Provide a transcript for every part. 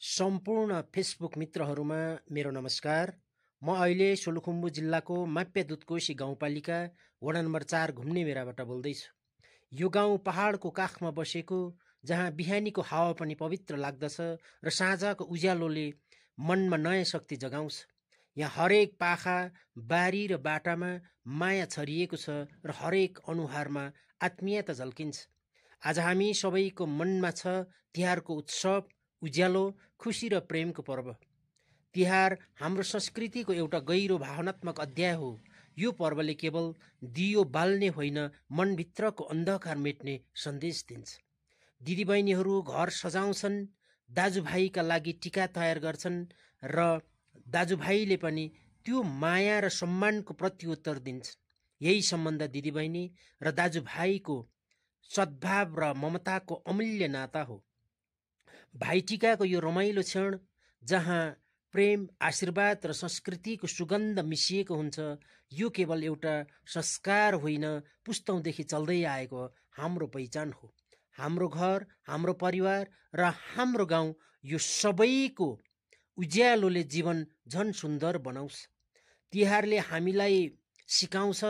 सम्पूर्ण फेसबुक मित्रहरूमा मेरो नमस्कार। म अहिले सोलुखुम्बु जिल्लाको माप्यदुधकोशी गाउँपालिका वडा नम्बर 4 घुम्ने मेराबाट बोल्दैछु। यो गाउँ पहाडको काखमा बसेको, जहाँ बिहानीको हावा पनि पवित्र लाग्दछ र साँझको उज्यालोले मनमा नयाँ शक्ति जगाउँछ। यहाँ हरेक पाखा, बारी र बाटामा माया छरिएको छ र हरेक अनुहारमा आत्मीयता झल्किन्छ। आज हामी सबैको मनमा छ तिहारको उत्सव, उज्यालो, खुसी र प्रेमको पर्व। तिहार हाम्रो संस्कृतिको एउटा गहिरो भावनात्मक अध्याय हो। यो पर्वले केवल दियो बाल्ने होइन, मनभित्रको अन्धकार मेट्ने सन्देश दिन्छ। दिदीबहिनीहरू घर सजाउँछन्, दाजुभाइका लागि टिका तयार गर्छन् र दाजुभाइले पनि त्यो माया र सम्मानको प्रत्युत्तर दिन्छ। यही सम्बन्ध दिदीबहिनी र दाजुभाइको सद्भाव र ममताको अमूल्य नाता हो। भाइटिकाको यो रमाइलो क्षण, जहाँ प्रेम, आशीर्वाद र संस्कृतिको सुगन्ध मिसिएको हुन्छ, यो केवल एउटा संस्कार होइन, पुस्तौँदेखि चल्दै आएको हाम्रो पहिचान हो। हाम्रो घर, हाम्रो परिवार र हाम्रो गाउँ, यो सबैको उज्यालोले जीवन झन सुन्दर बनाउँछ। तिहारले हामीलाई सिकाउँछ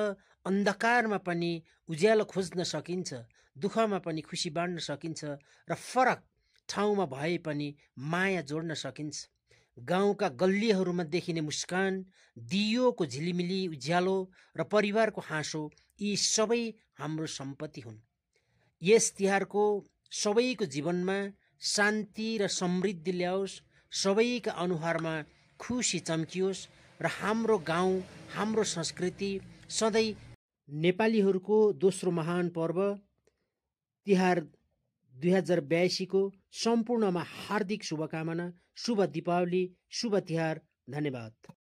अन्धकारमा पनि उज्यालो खोज्न सकिन्छ, दुःखमा पनि खुसी बाँड्न सकिन्छ र फरक ठाउँमा भए पनि माया जोड्न सकिन्छ। गाउँका गल्लीहरूमा देखिने मुस्कान, दियोको झिलिमिली उज्यालो र परिवारको हाँसो, यी सबै हाम्रो सम्पत्ति हुन्। यस तिहारको सबैको जीवनमा शान्ति र समृद्धि ल्याओस्, सबैका अनुहारमा खुसी चम्कियोस् र हाम्रो गाउँ, हाम्रो संस्कृति सधैँ नेपालीहरूको दोस्रो महान पर्व तिहार 2082 को सम्पूर्णमा हार्दिक शुभकामना। शुभ दीपावली, शुभ तिहार। धन्यवाद।